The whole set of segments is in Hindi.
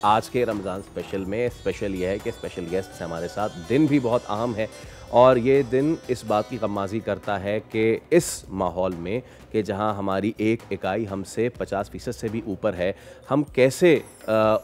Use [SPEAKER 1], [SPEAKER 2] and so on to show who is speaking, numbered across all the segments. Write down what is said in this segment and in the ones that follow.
[SPEAKER 1] आज के रमज़ान स्पेशल में स्पेशल ये है कि स्पेशल गेस्ट हमारे साथ। दिन भी बहुत अहम है और ये दिन इस बात की गम्माज़ी करता है कि इस माहौल में कि जहां हमारी एक इकाई हमसे 50% से भी ऊपर है, हम कैसे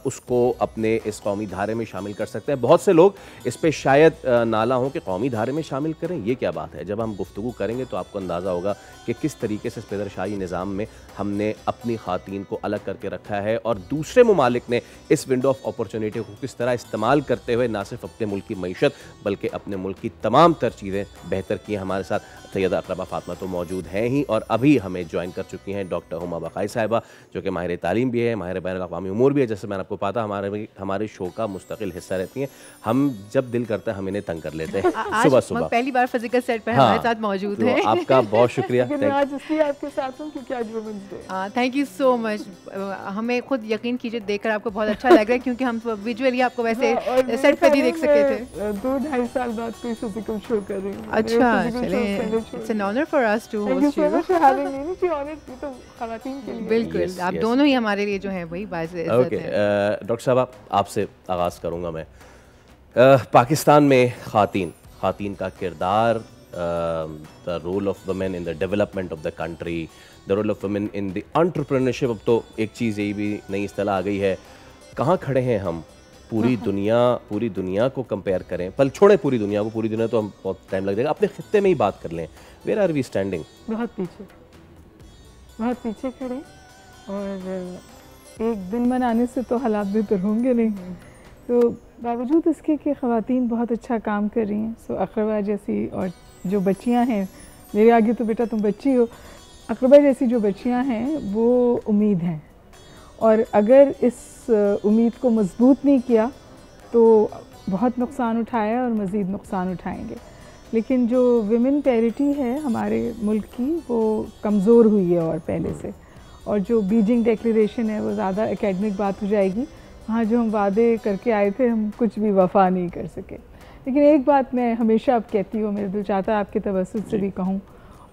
[SPEAKER 1] उसको अपने इस कौमी धारे में शामिल कर सकते हैं। बहुत से लोग इस पे शायद नाला हों कि कौमी धारे में शामिल करें, ये क्या बात है। जब हम गुफ्तगू करेंगे तो आपको अंदाज़ा होगा कि किस तरीके से इस पेदरशाही निज़ाम में हमने अपनी ख़ातीन को अलग करके रखा है और दूसरे ममालिक ने इस विंडो ऑफ अपॉर्चुनिटी को किस तरह इस्तेमाल करते हुए ना सिर्फ अपने मुल्क की मईशत बल्कि अपने मुल्क की तमाम तर चीज़ें बेहतर की हैं। हमारे साथ सैयदा अक़रबा फ़ातिमा तो मौजूद हैं ही और अभी हमें ज्वाइन कर चुकी हैं डॉक्टर हुमा बक़ाई साहिबा, जो कि माहिर तालीम भी है, माहिर बैनुल अक़वामी उमूर भी है। जैसे मैंने आपको पता हमारे शो का मुस्तकिल हिस्सा रहती हैं। हम जब दिल करता है हम इन्हें तंग कर लेते हैं सुबह सुबह।
[SPEAKER 2] पहली बार फिजिकल सेट पर
[SPEAKER 1] हाँ,
[SPEAKER 2] हमारे साथ मौजूद
[SPEAKER 1] तो
[SPEAKER 2] है।
[SPEAKER 1] आपका बहुत शुक्रिया।
[SPEAKER 3] आज इसलिए आपके साथ हूं क्योंकि आज women's day.
[SPEAKER 2] Thank you so much. हमें खुद यकीन कीजिए देखकर आपको बहुत अच्छा लग रहा है क्योंकि हम विजुअली आपको वैसे सेट पे नहीं देख सकते थे।
[SPEAKER 3] 2-2.5 साल बाद कोई फिजिकल शो कर रही हूं।
[SPEAKER 2] अच्छा, चले, it's an honour for us to host you. बिल्कुल, आप दोनों ही हमारे लिए जो हैं वही बाइज़ इज़्ज़त हैं।
[SPEAKER 1] डॉक्टर साहब आपसे आगाज़ करूँगा मैं। पाकिस्तान में ख़ातीन का किरदार, the role of women in the development of the country, the role of women in the entrepreneurship. अब तो एक चीज़ यही भी नई इस्तेलाह आ गई है। कहाँ खड़े हैं हम पूरी दुनिया को कंपेयर करें, पल छोड़ें पूरी दुनिया को, पूरी दुनिया तो हम बहुत टाइम लग जाएगा, अपने खित्ते में ही बात कर लें। Where are we standing?
[SPEAKER 3] बहुत पीछे खड़े और एक दिन मनाने से तो हालात बेहतर होंगे नहीं। तो बावजूद इसके कि ख़वातीन बहुत अच्छा काम कर रही हैं, सो अक़रबा जैसी और जो बच्चियां हैं, मेरे आगे तो बेटा तुम बच्ची हो, अक़रबा जैसी जो बच्चियां हैं वो उम्मीद हैं और अगर इस उम्मीद को मज़बूत नहीं किया तो बहुत नुकसान उठाया और मज़ीद नुकसान उठाएंगे। लेकिन जो विमेन पैरिटी है हमारे मुल्क की वो कमज़ोर हुई है और पहले से, और जो बीजिंग डिक्लेरेशन है वो ज़्यादा एकेडमिक बात हो जाएगी। वहाँ जो हम वादे करके आए थे हम कुछ भी वफ़ा नहीं कर सके। लेकिन एक बात मैं हमेशा अब कहती हूँ, मेरा दिल चाहता है आपके तवस्सुत से भी कहूँ,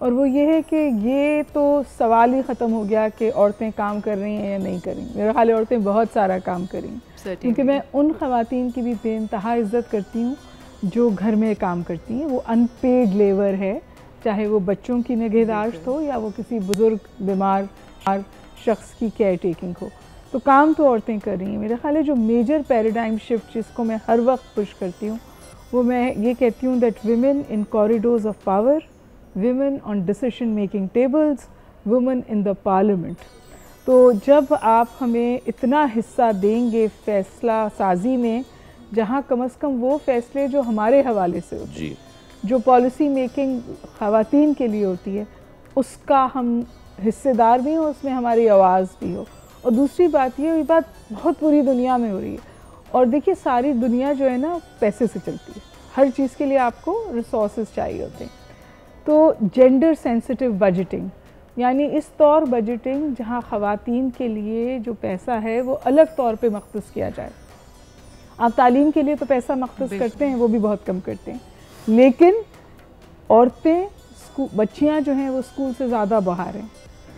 [SPEAKER 3] और वो ये है कि ये तो सवाल ही ख़त्म हो गया कि औरतें काम कर रही हैं या नहीं कर रही। मेरा ख्याल है औरतें बहुत सारा काम कर रही हैं, क्योंकि मैं उन ख़वातीन की भी बेइंतहा इज़्ज़त करती हूँ जो घर में काम करती हैं। वो अनपेड लेबर है, चाहे वो बच्चों की निगहदाश्त हो या वो किसी बुज़ुर्ग बीमार शख्स की केयर टेकिंग हो, तो काम तो औरतें कर रही हैं। मेरा ख्याल है जो मेजर पैराडाइम शिफ्ट जिसको मैं हर वक्त पुश करती हूँ वो मैं ये कहती हूँ that women in corridors of power, women on decision making tables, women in the parliament. तो जब आप हमें इतना हिस्सा देंगे फैसला साजी में, जहाँ कम अज़ कम वो फ़ैसले जो हमारे हवाले से होते हैं, जो पॉलिसी मेकिंग ख़वातीन के लिए होती है, उसका हम हिस्सेदार भी हो, उसमें हमारी आवाज़ भी हो। और दूसरी बात ये बात बहुत पूरी दुनिया में हो रही है। और देखिए सारी दुनिया जो है ना पैसे से चलती है, हर चीज़ के लिए आपको रिसोर्सेज चाहिए होते हैं। तो जेंडर सेंसिटिव बजटिंग, यानी इस तौर बजटिंग जहाँ ख़वातीन के लिए जो पैसा है वो अलग तौर पे मख्सूस किया जाए। आप तालीम के लिए तो पैसा मख्सूस करते हैं, वो भी बहुत कम करते हैं, लेकिन औरतें बच्चियां जो हैं वो स्कूल से ज़्यादा बाहर हैं,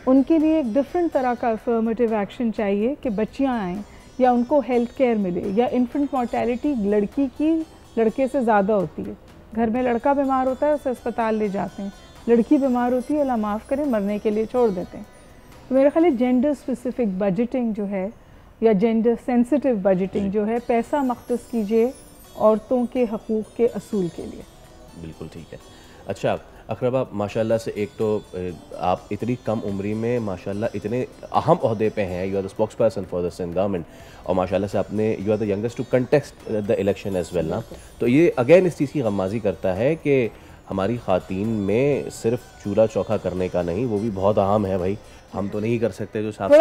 [SPEAKER 3] उनके लिए एक डिफरेंट तरह का अफर्मेटिव एक्शन चाहिए कि बच्चियां आएँ या उनको हेल्थ केयर मिले। या इन्फेंट मोर्टेलिटी लड़की की लड़के से ज़्यादा होती है। घर में लड़का बीमार होता है उसे अस्पताल ले जाते हैं, लड़की बीमार होती है अल्लाह माफ़ करे मरने के लिए छोड़ देते हैं। तो मेरा ख्याल है जेंडर स्पेसिफिक बजटिंग जो है या जेंडर सेंसिटिव बजटिंग जो है, पैसा मख्सूस कीजिए औरतों के हकूक़ के असूल के लिए।
[SPEAKER 1] बिल्कुल ठीक है। अच्छा अक़रबा, माशाल्लाह से एक तो आप इतनी कम उम्री में माशाल्लाह इतने अहम ओहदे पे हैं, you are the spokesperson for the Sindh government, और माशाल्लाह से आपने you are the youngest to contest the election as well ना। तो ये अगेन इस चीज़ की गम्माज़ी करता है कि हमारी ख़ातीन में सिर्फ चूल्हा चौका करने का नहीं, वो भी बहुत अहम है भाई। हम तो नहीं कर सकते जो साफ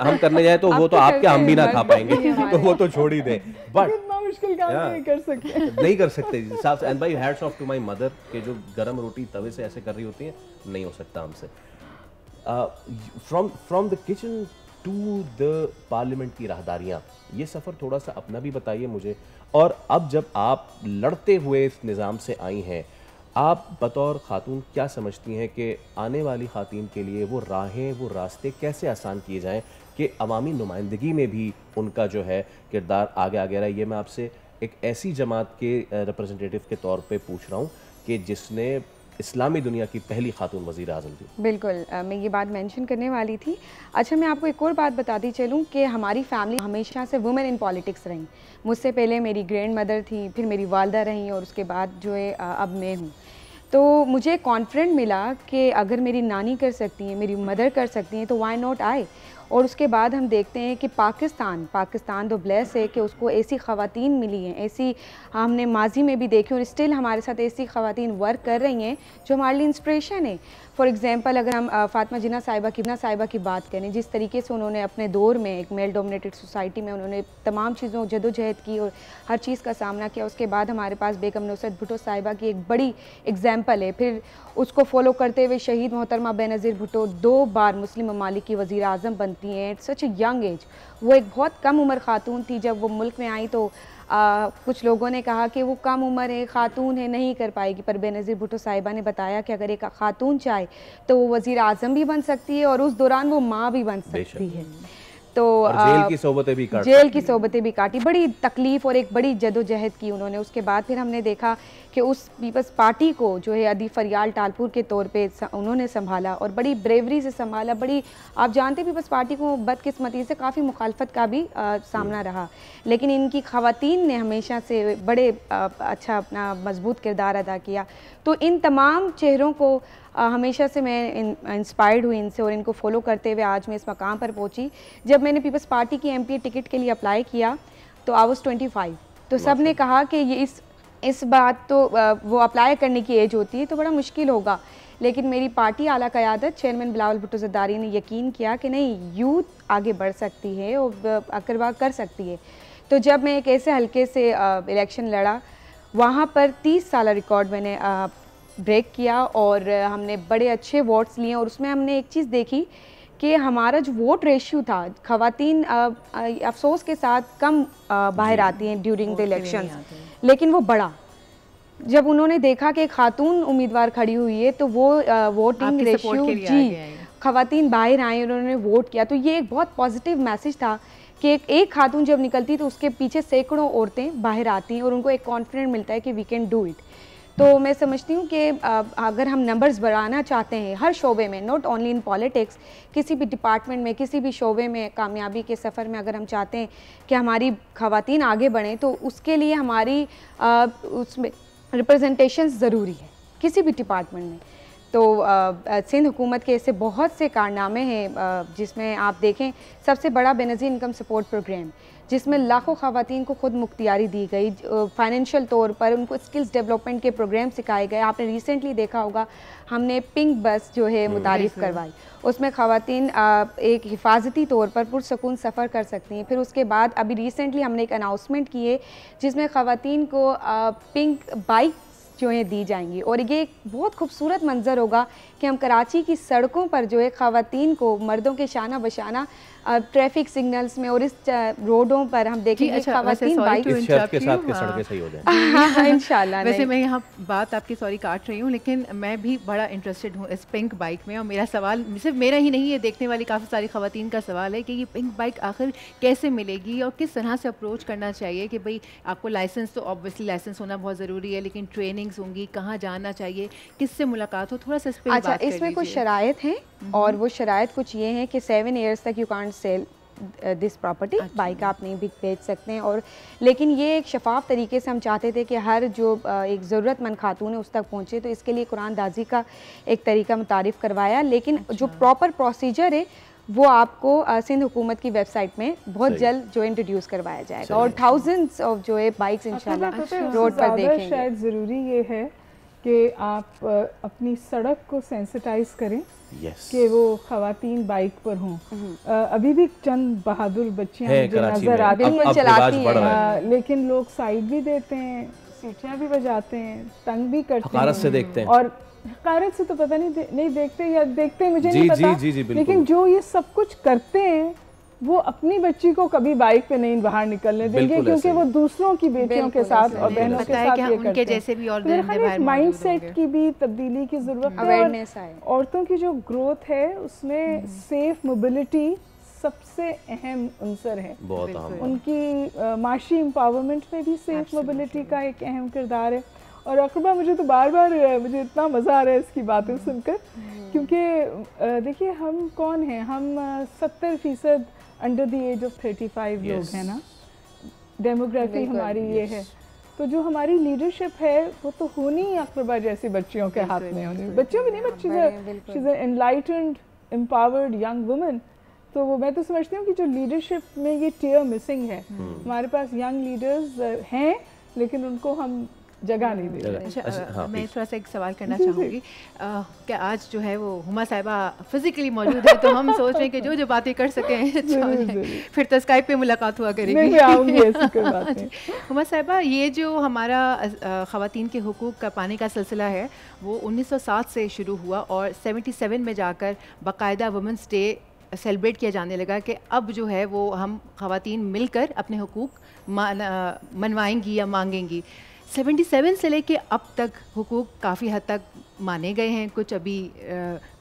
[SPEAKER 1] हम करने जाए तो वो तो आपके हम भी ना खा पाएंगे तो वो तो छोड़ ही दें, बट
[SPEAKER 3] मुश्किल काम नहीं कर सकते
[SPEAKER 1] नहीं कर सकते साफ। एंड भाई hats off to my mother के जो गरम रोटी तवे से ऐसे कर रही होती हैं, नहीं हो सकता हमसे। From the kitchen to the parliament की राहदारियाँ, ये सफ़र थोड़ा सा अपना भी बताइए मुझे। और अब जब आप लड़ते हुए इस निज़ाम से आई हैं, आप बतौर खातून क्या समझती हैं कि आने वाली खातून के लिए वो राहें, वो रास्ते कैसे आसान किए जाएं कि अवामी नुमाइंदगी में भी उनका जो है किरदार आगे आगे रहा? ये मैं आपसे एक ऐसी जमात के रिप्रेजेंटेटिव के तौर पे पूछ रहा हूँ कि जिसने इस्लामी दुनिया की पहली खातून वज़ीर आज़म थी।
[SPEAKER 4] बिल्कुल, मैं ये बात मेंशन करने वाली थी। अच्छा, मैं आपको एक और बात बताती चलूँ कि हमारी फैमिली हमेशा से वुमेन इन पॉलिटिक्स रही। मुझसे पहले मेरी ग्रैंड मदर थी, फिर मेरी वालदा रहीं और उसके बाद जो है अब मैं हूँ। तो मुझे कॉन्फिडेंट मिला कि अगर मेरी नानी कर सकती हैं, मेरी मदर कर सकती हैं, तो व्हाई नॉट आई। और उसके बाद हम देखते हैं कि पाकिस्तान तो ब्लेस है कि उसको ऐसी ख़वातीन मिली हैं, ऐसी हमने माजी में भी देखी और स्टिल हमारे साथ ऐसी ख़वातीन वर्क कर रही हैं जो हमारे लिए इंस्पिरेशन है। फॉर एग्ज़ाम्पल, अगर हम फ़ातिमा जिन्ना साहिबा की बात करें, जिस तरीके से उन्होंने अपने दौर में एक मेल डोमिनेटेड सोसाइटी में उन्होंने तमाम चीज़ों जदोजहद की और हर चीज़ का सामना किया। उसके बाद हमारे पास बेगम नुसरत भुट्टो साहिबा की एक बड़ी एग्जाम्पल है। फिर उसको फॉलो करते हुए शहीद मोहतरमा बेनज़ीर भुट्टो 2 बार मुस्लिम ममालिक की वज़ीर आज़म बनती हैं at such a young age. वो एक बहुत कम उम्र खातून थी जब वो मुल्क में आई, तो कुछ लोगों ने कहा कि वो कम उम्र है, खातून है, नहीं कर पाएगी। पर बेनज़ीर भुट्टो साहिबा ने बताया कि अगर एक खातून चाहे तो वो वज़ीर आज़म भी बन सकती है और उस दौरान वो माँ भी बन सकती है। तो
[SPEAKER 1] जेल की सोबतें भी काटी,
[SPEAKER 4] बड़ी तकलीफ़ और एक बड़ी जदोजहद की उन्होंने। उसके बाद फिर हमने देखा कि उस पीपल्स पार्टी को जो है अदी फरियाल टालपुर के तौर पे उन्होंने संभाला और बड़ी ब्रेवरी से संभाला। बड़ी, आप जानते पीपल्स पार्टी को बदकिस्मती से काफ़ी मुखालफत का भी सामना रहा, लेकिन इनकी ख़वातीन ने हमेशा से बड़े अच्छा अपना मजबूत किरदार अदा किया। तो इन तमाम चेहरों को हमेशा से मैं इंस्पायर्ड हुई इनसे और इनको फॉलो करते हुए आज मैं इस मकाम पर पहुंची। जब मैंने पीपल्स पार्टी की एमपी टिकट के लिए अप्लाई किया तो आई वाज 25। तो सब ने कहा कि ये इस बात तो वो अप्लाई करने की एज होती है तो बड़ा मुश्किल होगा, लेकिन मेरी पार्टी आला क़यादत चेयरमैन बिलावल भुट्टो ज़रदारी ने यकीन किया कि नहीं, यूथ आगे बढ़ सकती है और अकरवा कर सकती है। तो जब मैं एक ऐसे हल्के से इलेक्शन लड़ा, वहाँ पर 30 साल रिकॉर्ड मैंने ब्रेक किया और हमने बड़े अच्छे वोट्स लिए और उसमें हमने एक चीज़ देखी कि हमारा जो वोट रेशियो था, ख़वातीन अफसोस के साथ कम बाहर आती हैं ड्यूरिंग द इलेक्शन, लेकिन वो बढ़ा। जब उन्होंने देखा कि खातून उम्मीदवार खड़ी हुई है तो वो वोटिंग रेशियो ख़वातीन बाहर आए और उन्होंने वोट किया। तो ये एक बहुत पॉजिटिव मैसेज था कि एक खातून जब निकलती तो उसके पीछे सैकड़ों औरतें बाहर आती हैं और उनको एक कॉन्फिडेंस मिलता है कि वी कैन डू इट। तो मैं समझती हूँ कि अगर हम नंबर्स बढ़ाना चाहते हैं हर शोबे में, नॉट ओनली इन पॉलिटिक्स, किसी भी डिपार्टमेंट में, किसी भी शोबे में कामयाबी के सफ़र में अगर हम चाहते हैं कि हमारी ख़वातीन आगे बढ़ें, तो उसके लिए हमारी उसमें रिप्रेजेंटेशन ज़रूरी है किसी भी डिपार्टमेंट में। तो सिंध हुकूमत के ऐसे बहुत से कारनामे हैं जिसमें आप देखें, सबसे बड़ा बेनज़ीर इनकम सपोर्ट प्रोग्राम जिसमें लाखों ख़वातीन को खुद मुख्तियारी दी गई, फाइनेंशियल तौर पर उनको स्किल्स डेवलपमेंट के प्रोग्राम सिखाए गए। आपने रिसेंटली देखा होगा हमने पिंक बस जो है मुतारिफ़ करवाई, उसमें ख़वातीन एक हिफाजती तौर पर पुरसकून सफ़र कर सकती हैं। फिर उसके बाद अभी रिसेंटली हमने एक अनाउंसमेंट की है जिसमें ख़वातीन को पिंक बाइक जो है दी जाएंगी और ये एक बहुत खूबसूरत मंजर होगा कि हम कराची की सड़कों पर जो है ख़वातीन को मर्दों के शाना बशाना ट्रैफिक सिग्नल्स में और इस रोडों पर हम देखेंगे ख़वातीन बाइक
[SPEAKER 1] इस शर्त के साथ के सड़कें सही हो जाएं
[SPEAKER 4] इंशाल्लाह।
[SPEAKER 2] वैसे मैं यहाँ बात आपकी सॉरी काट रही हूँ, लेकिन मैं भी बड़ा इंटरेस्टेड हूँ इस पिंक बाइक में और मेरा सवाल सिर्फ मेरा ही नहीं, ये देखने वाली काफ़ी सारी ख़वातीन का सवाल है कि ये पिंक बाइक आखिर कैसे मिलेगी और किस तरह से अप्रोच करना चाहिए। कि भाई आपको लाइसेंस, तो ऑब्वियसली लाइसेंस होना बहुत ज़रूरी है, लेकिन ट्रेनिंग्स होंगी, कहाँ जाना चाहिए, किससे मुलाकात हो, थोड़ा सा इस पर
[SPEAKER 4] अच्छा, इसमें कुछ शराइत हैं और वो शराइत कुछ ये हैं कि 7 ईयर्स तक you can't sell this property. Bike आप नहीं भी बेच सकते हैं, और लेकिन ये एक शफाफ तरीके से हम चाहते थे कि हर जो एक ज़रूरतमंद खातून है उस तक पहुँचे, तो इसके लिए कुरान दाजी का एक तरीका मुतारिफ़ करवाया। लेकिन जो प्रॉपर प्रोसीजर है वो आपको सिंध हुकूमत की वेबसाइट में बहुत जल्द जो इंट्रोड्यूस करवाया जाएगा और थाउजेंड्स ऑफ जो है बाइक्स इंशाल्लाह रोड पर देखेंगे।
[SPEAKER 3] शायद ज़रूरी ये है कि आप अपनी सड़क को सेंसिटाइज करें कि वो ख़वातीन बाइक पर हों। अभी भी चंद बहादुर बच्चियां मुझे नजर आती हैं
[SPEAKER 4] चलाती हैं,
[SPEAKER 3] लेकिन लोग साइड भी देते हैं, सीटियां भी बजाते हैं, तंग भी करते हैं,
[SPEAKER 1] हकारत से देखते हैं।
[SPEAKER 3] और हकारत से तो पता नहीं देखते या देखते हैं मुझे नहीं पता, लेकिन जो ये सब कुछ करते हैं वो अपनी बच्ची को कभी बाइक पे नहीं बाहर निकलने देंगे, क्योंकि वो दूसरों की बेटियों के साथ और बहनों के साथ ये करते हैं।
[SPEAKER 2] जैसे भी और
[SPEAKER 3] माइंड सेट की भी तब्दीली की जरूरत है। औरतों की जो ग्रोथ है उसमें सेफ मोबिलिटी सबसे अहम अंसर है। उनकी माशी एम्पावरमेंट में भी सेफ मोबिलिटी का एक अहम किरदार है। और अकरबा, मुझे तो बार बार मुझे इतना मज़ा आ रहा है इसकी बातें सुनकर, क्योंकि देखिए हम कौन हैं, हम 70% अंडर द एज ऑफ 35 लोग हैं ना, डेमोग्राफी हमारी ये है। तो जो हमारी लीडरशिप है वो तो होनी ही अकरबा जैसी बच्चियों के हाथ में होनी, बच्चियों की नहीं, but she is an enlightened empowered young woman. तो वो मैं तो समझती हूँ कि जो लीडरशिप में ये टियर मिसिंग है। हमारे पास यंग लीडर्स हैं लेकिन उनको हम जगह नहीं दे रहे।
[SPEAKER 2] अच्छा, मैं थोड़ा सा एक सवाल करना चाहूँगी कि आज जो है वो हुमा साहिबा फिजिकली मौजूद है, तो हम सोच रहे हैं कि जो जो बातें कर सकें अच्छा फिर तो स्काइप पे मुलाकात हुआ करेगी।
[SPEAKER 3] मैं आऊँगी, ऐसी कोई बात नहीं।
[SPEAKER 2] हुमा साहिबा, ये जो हमारा ख़वातीन के हुकूक का पाने का सिलसिला है वो 1907 से शुरू हुआ और 77 में जाकर बाकायदा वुमेंस डे सेलिब्रेट किया जाने लगा कि अब जो है वो हम ख़वातीन मिलकर अपने हुकूक मनवाएंगी या मांगेंगी। 77 से लेके अब तक हुकूक काफ़ी हद तक माने गए हैं, कुछ अभी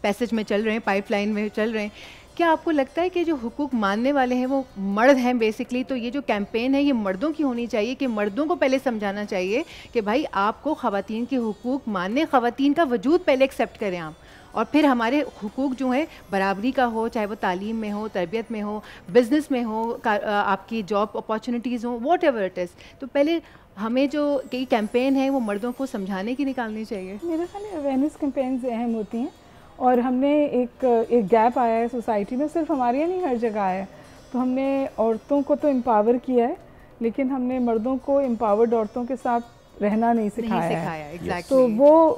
[SPEAKER 2] पैसेज में चल रहे हैं, पाइपलाइन में चल रहे हैं। क्या आपको लगता है कि जो हुकूक मानने वाले हैं वो मर्द हैं बेसिकली? तो ये जो कैंपेन है ये मर्दों की होनी चाहिए कि मर्दों को पहले समझाना चाहिए कि भाई आपको ख़वातीन के हुकूक मानने, ख़वातीन का वजूद पहले एक्सेप्ट करें आप, और फिर हमारे हुकूक जो है बराबरी का हो, चाहे वो तालीम में हो, तरबियत में हो, बिज़नेस में हो, आपकी जॉब अपॉर्चुनिटीज़ हो, वॉट एवर इट इज़। तो पहले हमें जो कई कैंपेन है वो मर्दों को समझाने की निकालनी चाहिए।
[SPEAKER 3] मेरे ख्याल में अवेयरनेस कैंपेन्स अहम होती हैं और हमने एक गैप आया है सोसाइटी में, सिर्फ हमारे यहाँ नहीं हर जगह आया है। तो हमने औरतों को तो एम्पावर किया है लेकिन हमने मर्दों को एम्पावर्ड औरतों के साथ रहना नहीं सिखाया है।
[SPEAKER 2] exactly.
[SPEAKER 3] तो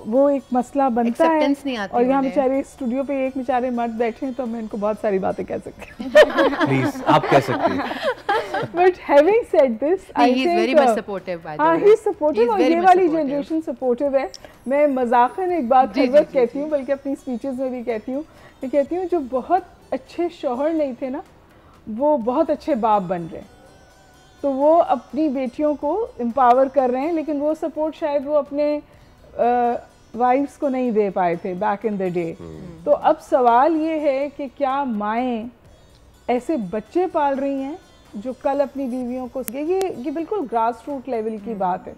[SPEAKER 3] वो एक मसला बनता है।
[SPEAKER 2] नहीं आती
[SPEAKER 3] और यहाँ बेचारे स्टूडियो पे एक बेचारे मर्द बैठे हैं तो मैं इनको बहुत सारी बातें कह सकती हूँ।
[SPEAKER 1] प्लीज आप कह सकती हैं।
[SPEAKER 3] But having said this, I think
[SPEAKER 2] very much supportive.
[SPEAKER 3] हाँ, ही इज सपोर्टिव और ये वाली जनरेशन सपोर्टिव है। मैं मजाकन एक बात हर वक्त कहती हूँ, बल्कि अपनी स्पीचेस में भी कहती हूँ, मैं कहती हूँ जो बहुत अच्छे शौहर नहीं थे ना वो बहुत अच्छे बाप बन रहे हैं। तो वो अपनी बेटियों को एम्पावर कर रहे हैं, लेकिन वो सपोर्ट शायद वो अपने वाइफ्स को नहीं दे पाए थे बैक इन द डे। तो अब सवाल ये है कि क्या माएँ ऐसे बच्चे पाल रही हैं जो कल अपनी बीवियों को, ये बिल्कुल ग्रास रूट लेवल की बात है।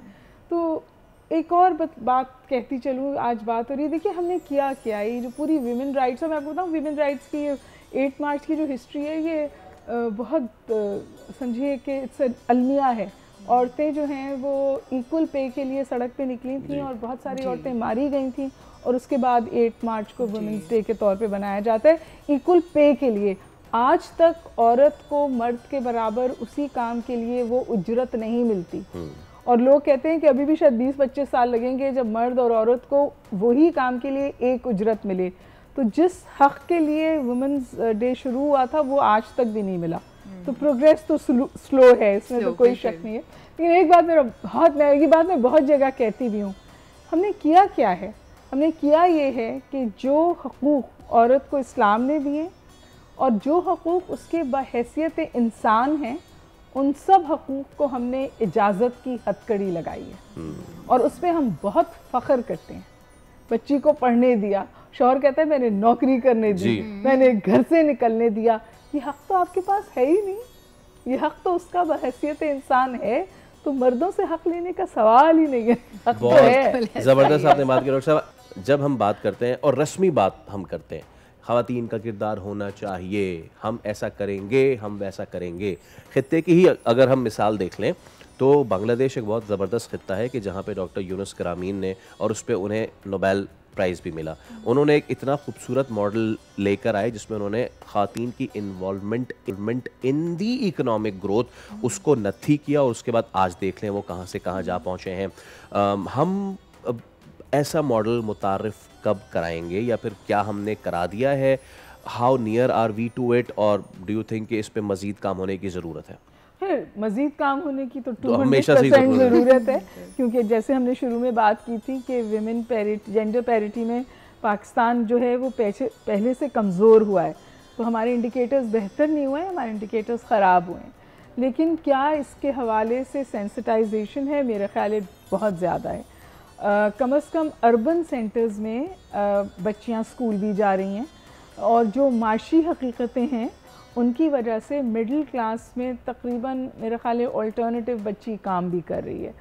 [SPEAKER 3] तो एक और बात कहती चलूँ, आज बात हो रही है, देखिए हमने किया क्या, ये जो पूरी वीमेन राइट्स, मैं आपको बताऊँ वीमेन राइट्स की 8 मार्च की जो हिस्ट्री है ये बहुत समझिए कि इट्स अलमिया है। औरतें जो हैं वो इक्वल पे के लिए सड़क पे निकली थी और बहुत सारी औरतें मारी गई थी और उसके बाद 8 मार्च को वुमेंस डे के तौर पे बनाया जाता है इक्वल पे के लिए। आज तक औरत को मर्द के बराबर उसी काम के लिए वो उजरत नहीं मिलती और लोग कहते हैं कि अभी भी शायद 20-25 साल लगेंगे जब मर्द और औरत को वही काम के लिए एक उजरत मिले। तो जिस हक़ के लिए वुमेंस डे शुरू हुआ था वो आज तक भी नहीं मिला। तो प्रोग्रेस तो स्लो है, इसमें तो कोई शक नहीं है। लेकिन एक बात ये बात मैं बहुत जगह कहती भी हूँ, हमने किया क्या है? हमने किया ये है कि जो हकूक़ औरत को इस्लाम ने दिए और जो हकूक़ उसके बहैसियत इंसान हैं उन सब हकूक़ को हमने इजाज़त की हथकड़ी लगाई है और उस पर हम बहुत फ़ख्र करते हैं। बच्ची को पढ़ने दिया, शौहर कहता है मैंने नौकरी करने दी, मैंने घर से निकलने दिया। ये हक़ तो आपके पास है ही नहीं, ये हक़ तो उसका बहैसियत इंसान है, तो मर्दों से हक़ लेने का सवाल ही नहीं है। हक़ तो है।
[SPEAKER 1] ज़बरदस्त आपने बात की डॉक्टर साहब। जब हम बात करते हैं और रस्मी बात हम करते हैं, ख़वातीन का किरदार होना चाहिए, हम ऐसा करेंगे, हम वैसा करेंगे। ख़ित्ते की ही अगर हम मिसाल देख लें तो बांग्लादेश एक बहुत ज़बरदस्त ख़ित्ता है कि जहाँ पे डॉक्टर यूनुस करामीन ने, और उस पर उन्हें नोबेल प्राइज़ भी मिला, उन्होंने एक इतना खूबसूरत मॉडल लेकर आए जिसमें उन्होंने ख़वातीन की involvement in the economic growth उसको नथी किया और उसके बाद आज देख लें वो कहाँ से कहाँ जा पहुँचे हैं। हम ऐसा मॉडल मुतारिफ़ कब कराएंगे या फिर क्या हमने करा दिया है? How near are we to it, और डू यू थिंक कि इस पे मज़ीद काम होने की ज़रूरत है?
[SPEAKER 3] मज़ीद काम होने की तो 200% ज़रूरत है, क्योंकि जैसे हमने शुरू में बात की थी कि जेंडर पैरिटी में पाकिस्तान जो है वो पहले से कमज़ोर हुआ है। तो हमारे इंडिकेटर्स बेहतर नहीं हुए हैं, हमारे इंडिकेटर्स ख़राब हुए हैं। लेकिन क्या इसके हवाले से सेंसिटाइजेशन है? मेरा ख्याल है बहुत ज़्यादा है। कम से कम अर्बन सेंटर्स में बच्चियां स्कूल भी जा रही हैं और जो माशी हकीकतें हैं उनकी वजह से मिडिल क्लास में तकरीबन मेरा ख्याल है अल्टरनेटिव बच्ची काम भी कर रही है,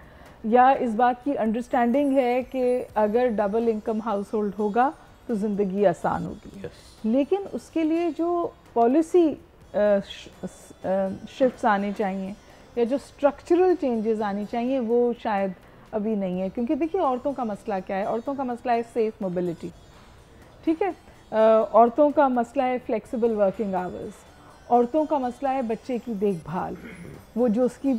[SPEAKER 3] या इस बात की अंडरस्टैंडिंग है कि अगर डबल इनकम हाउस होल्ड होगा तो ज़िंदगी आसान होगी। लेकिन उसके लिए जो पॉलिसी शिफ्ट्स आने चाहिए या जो स्ट्रक्चरल चेंजेस आनी चाहिए वो शायद अभी नहीं है। क्योंकि देखिए औरतों का मसला क्या है? औरतों का मसला है सेफ मोबिलिटी, ठीक है। औरतों का मसला है फ्लेक्सिबल वर्किंग आवर्स, औरतों का मसला है बच्चे की देखभाल, वो जो उसकी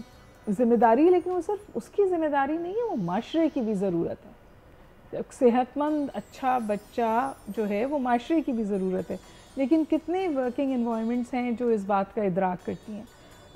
[SPEAKER 3] ज़िम्मेदारी है, लेकिन वो सिर्फ उसकी ज़िम्मेदारी नहीं है, वो माशरे की भी ज़रूरत है। सेहतमंद अच्छा बच्चा जो है वो माशरे की भी ज़रूरत है। लेकिन कितने वर्किंग एनवायरनमेंट्स हैं जो इस बात का इदराक करती हैं।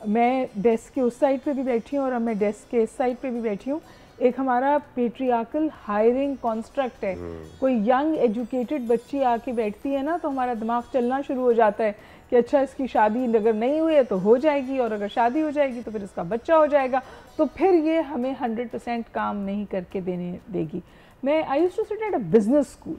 [SPEAKER 3] मैं डेस्क के उस साइड पे भी बैठी हूँ और अब मैं डेस्क के इस साइड पे भी बैठी हूँ। एक हमारा पेट्रियार्कल हायरिंग कॉन्स्ट्रक्ट है। कोई यंग एजुकेटेड बच्ची आके बैठती है ना तो हमारा दिमाग चलना शुरू हो जाता है कि अच्छा इसकी शादी अगर नहीं हुई है तो हो जाएगी, और अगर शादी हो जाएगी तो फिर इसका बच्चा हो जाएगा, तो फिर ये हमें 100% काम नहीं करके देने देगी। मैं I used to sit at a business school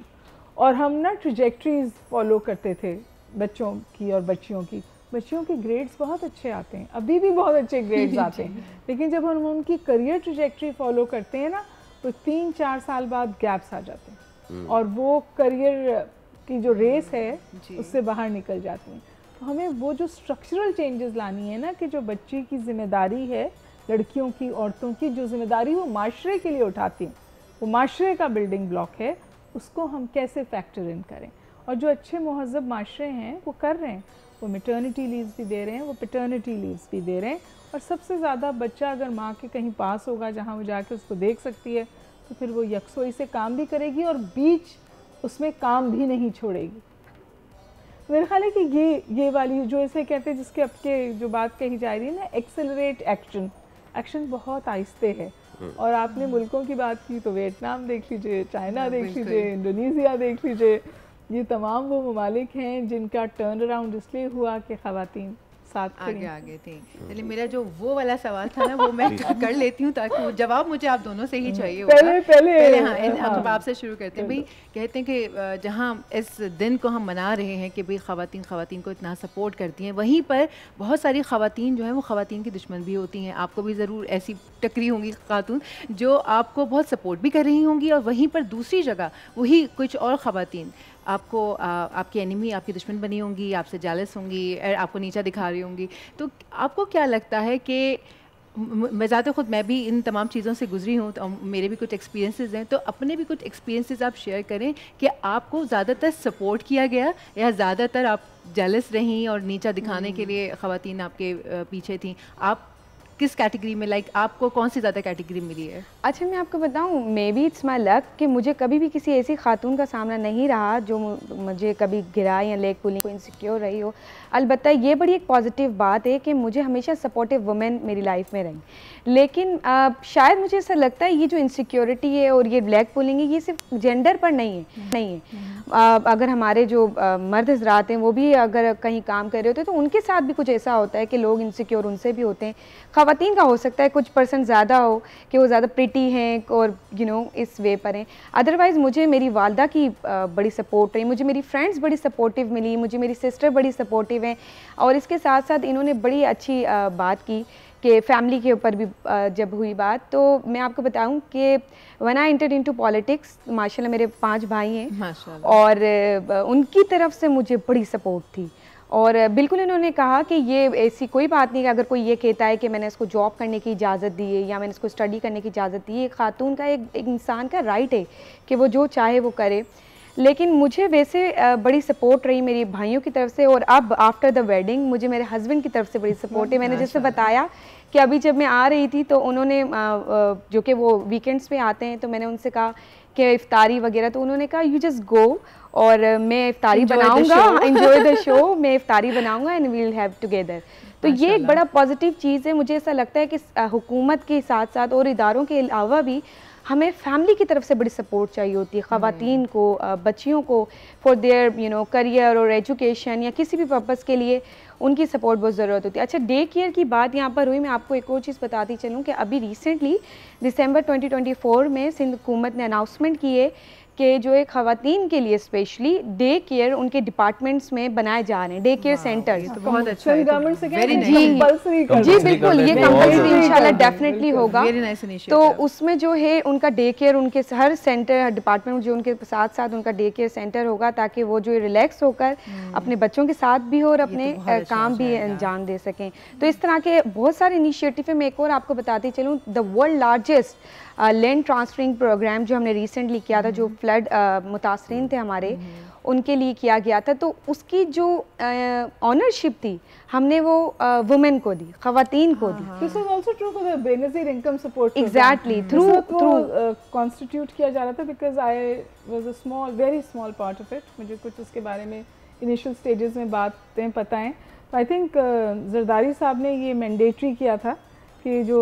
[SPEAKER 3] और हम ना ट्रैजेक्टरीज फॉलो करते थे बच्चों की और बच्चियों की। बच्चियों के ग्रेड्स बहुत अच्छे आते हैं, अभी भी बहुत अच्छे ग्रेड्स आते हैं, लेकिन जब हम उनकी करियर ट्रैजेक्टरी फॉलो करते हैं ना तो 3-4 साल बाद गैप्स आ जाते हैं और वो करियर की जो रेस है उससे बाहर निकल जाती हैं। तो हमें वो जो स्ट्रक्चरल चेंजेस लानी है ना कि जो बच्ची की जिम्मेदारी है, लड़कियों की, औरतों की जो जिम्मेदारी वो माशरे के लिए उठाती हैं, वो माशरे का बिल्डिंग ब्लॉक है, उसको हम कैसे फैक्टर इन करें। और जो अच्छे महज़ब माशरे हैं वो कर रहे हैं, वो मैटरनिटी लीव्स भी दे रहे हैं, वो पैटर्निटी लीव्स भी दे रहे हैं। और सबसे ज़्यादा बच्चा अगर माँ के कहीं पास होगा जहाँ वो जाके उसको देख सकती है तो फिर वो यकसोई से काम भी करेगी और बीच उसमें काम भी नहीं छोड़ेगी। मेरा ख्याल है कि ये वाली जो इसे कहते हैं, जिसके अब के जो बात कही जा रही है ना, एक्सेलरेट एक्शन, एक्शन बहुत आहिस्ते है। और आपने मुल्कों की बात की तो वियतनाम देख लीजिए, चाइना देख लीजिए, इंडोनेशिया देख लीजिए, ये तमाम वो ममालिक हैं जिनका टर्न अराउंड इसलिए हुआ कि ख़वातीन साथ
[SPEAKER 2] आगे थी। चलिए मेरा जो वो वाला सवाल था ना वो मैं कर लेती हूँ ताकि वो जवाब मुझे आप दोनों से ही चाहिए होगा। पहले हाँ, हम आपसे शुरू करते हैं। भाई कहते हैं कि जहाँ इस दिन को हम मना रहे हैं कि भाई ख़वातीन को इतना सपोर्ट करती हैं, वहीं पर बहुत सारी ख़वातीन जो हैं वो ख़वातीन की दुश्मन भी होती हैं। आपको भी ज़रूर ऐसी टकरी होंगी ख़ातून जो आपको बहुत सपोर्ट भी कर रही होंगी और वहीं पर दूसरी जगह वही कुछ और ख़वातीन आपको आपकी एनिमी, आपकी दुश्मन बनी होंगी, आपसे जेलस होंगी, आपको नीचा दिखा रही होंगी। तो आपको क्या लगता है कि मैं ज़्यादा खुद मैं भी इन तमाम चीज़ों से गुजरी हूँ तो मेरे भी कुछ एक्सपीरियंसेस हैं, तो अपने भी कुछ एक्सपीरियंसेस आप शेयर करें कि आपको ज़्यादातर सपोर्ट किया गया या ज़्यादातर आप जेलस रहीं और नीचा दिखाने के लिए ख़वातीन आपके पीछे थी। आप किस कैटेगरी में, लाइक आपको कौन सी ज़्यादा कैटेगरी मिली है?
[SPEAKER 4] अच्छा मैं आपको बताऊं, may be it's my luck कि मुझे कभी भी किसी ऐसी खातून का सामना नहीं रहा जो मुझे कभी गिरा या लेग पुलिंग को इनसिक्योर रही हो। अलबत्ता ये बड़ी एक पॉजिटिव बात है कि मुझे हमेशा सपोर्टिव वुमेन मेरी लाइफ में रही। लेकिन शायद मुझे ऐसा लगता है ये जो इनसिक्योरिटी है और ये लेग पुलिंग है ये सिर्फ जेंडर पर नहीं है। अगर हमारे जो मर्द हजरात हैं वो भी अगर कहीं काम कर रहे होते हैं तो उनके साथ भी कुछ ऐसा होता है कि लोग इनसिक्योर उनसे भी होते हैं। ख़वातीन का हो सकता है कुछ परसेंट ज़्यादा हो कि वो ज़्यादा प्रिटी हैं और इस वे पर हैं। अदरवाइज़ मुझे मेरी वालदा की बड़ी सपोर्ट रही, मुझे मेरी फ्रेंड्स बड़ी सपोर्टिव मिली, मुझे मेरी सिस्टर बड़ी सपोर्टिव हैं। और इसके साथ साथ इन्होंने बड़ी अच्छी बात की कि फैमिली के ऊपर भी जब हुई बात, तो मैं आपको बताऊं कि when I entered into politics, माशाल्लाह मेरे 5 भाई हैं और उनकी तरफ से मुझे बड़ी सपोर्ट थी। और बिल्कुल इन्होंने कहा कि ये ऐसी कोई बात नहीं कि अगर कोई ये कहता है कि मैंने इसको जॉब करने की इजाज़त दी है या मैंने इसको स्टडी करने की इजाज़त दी है, एक खातून का एक इंसान का राइट है कि वो जो चाहे वो करे। लेकिन मुझे वैसे बड़ी सपोर्ट रही मेरी भाइयों की तरफ से, और अब आफ्टर द वेडिंग मुझे मेरे हस्बैंड की तरफ से बड़ी सपोर्ट है। मैंने जैसे बताया कि अभी जब मैं आ रही थी तो उन्होंने जो कि वो वीकेंड्स पे आते हैं, तो मैंने उनसे कहा कि इफ्तारी वगैरह, तो उन्होंने कहा यू जस्ट गो और मैं इफ्तारी बनाऊंगा, एंजॉय द शो, मैं इफ्तारी बनाऊंगा and we will have together. तो ये एक बड़ा पॉजिटिव चीज़ है। मुझे ऐसा लगता है कि हुकूमत के साथ साथ और इदारों के अलावा भी हमें फैमिली की तरफ से बड़ी सपोर्ट चाहिए होती है ख़वातीन को, बच्चियों को, फॉर देयर करियर और एजुकेशन या किसी भी पर्पज़ के लिए उनकी सपोर्ट बहुत ज़रूरत होती है। अच्छा, डे केयर की बात यहाँ पर हुई, मैं आपको एक और चीज़ बताती चलूँ कि अभी रिसेंटली दिसंबर 2024 में सिंध हुकूमत ने अनाउंसमेंट की है कि जो एक ख़वातीन के लिए स्पेशली डे केयर उनके डिपार्टमेंट्स में बनाए जा रहे हैं, डे केयर सेंटर।
[SPEAKER 2] तो बहुत अच्छा है,
[SPEAKER 3] गवर्नमेंट से
[SPEAKER 2] वेरी
[SPEAKER 3] जी
[SPEAKER 4] बिल्कुल, ये कंपल्सरी इंशाल्लाह डेफिनेटली होगा। तो उसमें जो है उनका डे केयर, उनके हर सेंटर डिपार्टमेंट जो उनके साथ साथ उनका डे केयर सेंटर होगा, ताकि वो जो रिलैक्स होकर अपने बच्चों के साथ भी हो और अपने काम भी अंजाम दे सकें। तो इस तरह के बहुत सारे इनिशिएटिव है। मैं एक और आपको बताती चलूँ, the world largest land transferring program जो हमने रिसेंटली किया था, जो फ्लड मुतासरीन थे हमारे, उनके लिए किया गया था, तो उसकी जो ऑनरशिप थी हमने वो वुमेन को दी, ख़वातीन को दी।
[SPEAKER 3] This is also true for the Benazir income support.
[SPEAKER 4] Exactly, through
[SPEAKER 3] constitute किया जा रहा था, because I was a small, very small part of it. मुझे कुछ उसके बारे में इनिशियल स्टेजेस में बातें पता हैं। आई थिंक जरदारी साहब ने ये मैंडेटरी किया था कि जो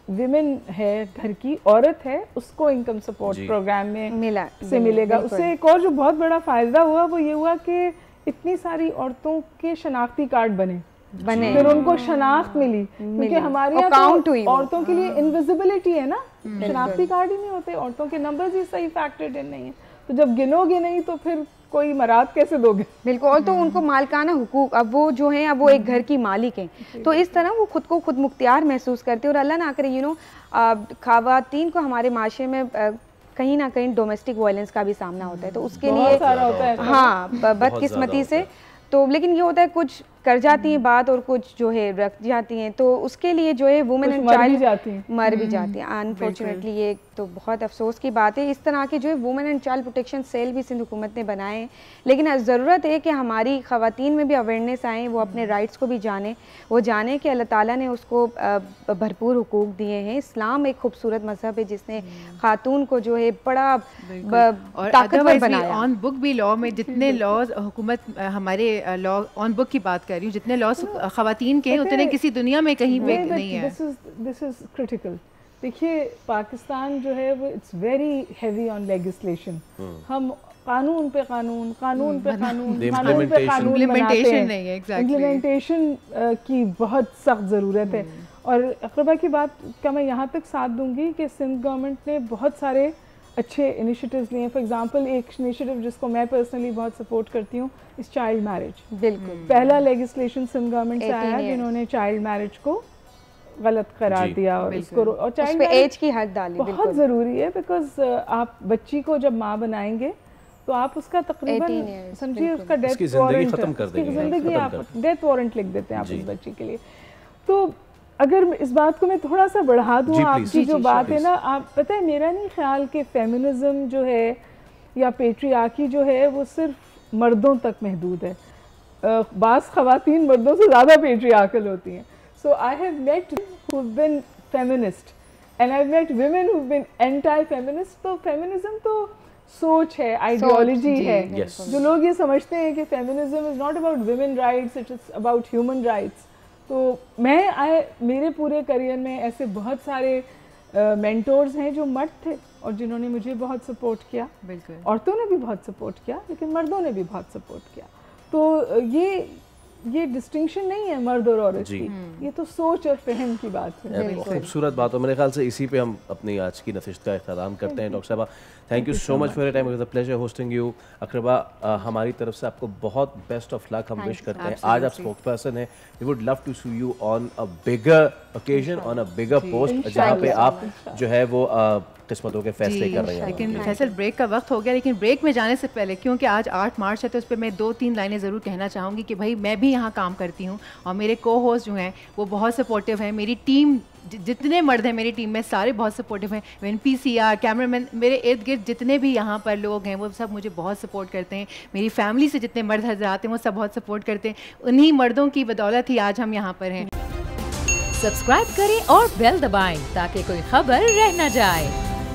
[SPEAKER 3] विमेन है, घर की औरत है, उसको इनकम सपोर्ट प्रोग्राम में मिलेगा। उससे एक और जो बहुत बड़ा फ़ायदा हुआ वो ये हुआ कि इतनी सारी औरतों के शनाख्ती कार्ड बने, फिर उनको शनाख्त मिली, क्योंकि हमारे यहाँ तो औरतों के लिए इनविजिबिलिटी है ना, शनाख्ती कार्ड ही नहीं होते, औरतों के नंबर्स ही सही फैक्टर्ड इन नहीं है, तो जब गिनोगे नहीं तो फिर कोई मराद कैसे दोगे।
[SPEAKER 4] बिल्कुल, और तो उनको मालिकाना हुकूक, अब वो जो हैं, अब वो एक घर की मालिक हैं, तो इस तरह वो खुद को खुद मुख्तियार महसूस करते हैं। और अल्लाह ना करे ख़वातीन को हमारे माशरे में कहीं ना कहीं डोमेस्टिक वायलेंस का भी सामना होता है, तो उसके लिए हाँ बदकिस्मती से तो, लेकिन ये होता है कुछ कर जाती हैं बात और कुछ जो है रख जाती हैं, तो उसके लिए जो है वुमेन एंड चाइल्ड मर भी जाती हैं अनफॉर्चुनेटली। ये तो बहुत अफसोस की बात है। इस तरह के जो है women and child protection cell भी सिंध हुकूमत ने बनाए हैं, लेकिन ज़रूरत है कि हमारी ख़वातीन में भी अवेयरनेस आए, वो अपने राइट्स को भी जाने, वो जाने कि अल्लाह ताला ने उसको भरपूर हुकूक दिए हैं। इस्लाम एक खूबसूरत मज़हब है जिसने खातून को जो है बड़ा ताकतवर बनाया।
[SPEAKER 2] ऑन बुक भी लॉ में जितने लॉज हुकूमत, हमारे लॉ ऑन बुक की बात कर रही हूँ, जितने लॉस ख़वातीन के हैं उतने किसी दुनिया में कहीं पे नहीं है।
[SPEAKER 3] This is critical. देखिए, पाकिस्तान जो है वो it's very heavy on legislation. हम कानून पे कानून, कानून पे कानून, कानून पे कानून,
[SPEAKER 2] इम्प्लीमेंटेशन नहीं है।
[SPEAKER 3] इम्प्लीमेंटेशन की बहुत सख्त ज़रूरत है। और अक़रबा की बात का मैं यहाँ तक साथ दूंगी कि सिंध गवर्नमेंट ने बहुत सारे अच्छे इनिशिएटिव्स लिए हैं। फॉर एग्जांपल, एक इनिशिएटिव जिसको मैं पर्सनली बहुत सपोर्ट करती हूँ इस चाइल्ड मैरिज।
[SPEAKER 4] बिल्कुल,
[SPEAKER 3] पहला लेजिस्लेशन सिंध गवर्नमेंट से आया जिन्होंने चाइल्ड मैरिज को गलत करार दिया, और इसको और चाइल्ड
[SPEAKER 4] एज की हद डाली
[SPEAKER 3] बहुत ज़रूरी है, बिकॉज आप बच्ची को जब माँ बनाएंगे तो आप उसका तकरीबन समझिए उसका डेथ वारंट खत्म कर देंगे, ज़िंदगी आप डेथ वारंट लिख देते हैं आप उस बच्ची के लिए। तो अगर इस बात को मैं थोड़ा सा बढ़ा दूँ, आपकी जो बात है ना, आप पता है मेरा नहीं ख्याल कि फेमिनिज्म जो है या पेट्रियार्की जो है वो सिर्फ मर्दों तक महदूद है। बाज़ ख़वातीन मर्दों से ज़्यादा पेट्रियार्कल होती हैं। So I have met who have been feminist and I have met women who have been anti feminist. तो फेमिनिज्म तो सोच है, आइडियोलॉजी है। जो लोग ये समझते हैं कि feminism is not about women rights, it is about human rights. तो मेरे पूरे करियर में ऐसे बहुत सारे मेंटोर्स हैं जो मर्द थे और जिन्होंने मुझे बहुत सपोर्ट किया।
[SPEAKER 2] बिल्कुल,
[SPEAKER 3] औरतों ने भी बहुत सपोर्ट किया, लेकिन मर्दों ने भी बहुत सपोर्ट किया। तो ये डिस्टिंक्शन नहीं है मर्द और औरत की, ये तो सोच और फहम की बात है।
[SPEAKER 1] खूबसूरत बात है। मेरे ख्याल से इसी पे हम अपनी आज की नशिस्त का इख्तिताम करते हैं। डॉक्टर साहबा, thank you so much for your time, it was a pleasure hosting you. अक़रबा, हमारी तरफ से आपको बहुत बेस्ट ऑफ लक हम विश करते हैं। आज आप स्पोक्स पर्सन हैं, we would love to see you on a bigger occasion, on a bigger post, जहाँ पे आप जो है वो किस्मतों के फैसले कर रहे हैं।
[SPEAKER 2] लेकिन फैसल ब्रेक का वक्त हो गया, लेकिन ब्रेक में जाने से पहले, क्योंकि आज 8 मार्च है, तो उस पर मैं 2-3 लाइनें ज़रूर कहना चाहूँगी कि भाई मैं भी यहाँ काम करती हूँ और मेरे को होस्ट जो हैं वो बहुत सपोर्टिव हैं। मेरी टीम, जितने मर्द हैं मेरी टीम में, सारे बहुत सपोर्टिव हैं। NPCR, कैमरामैन, मेरे इर्द गिर्द जितने भी यहाँ पर लोग हैं वो सब मुझे बहुत सपोर्ट करते हैं। मेरी फैमिली से जितने मर्द हजरात हैं वो सब बहुत सपोर्ट करते हैं। उन्हीं मर्दों की बदौलत ही आज हम यहाँ पर हैं।
[SPEAKER 5] सब्सक्राइब करें और बेल दबाएं ताकि कोई खबर रह न जाए।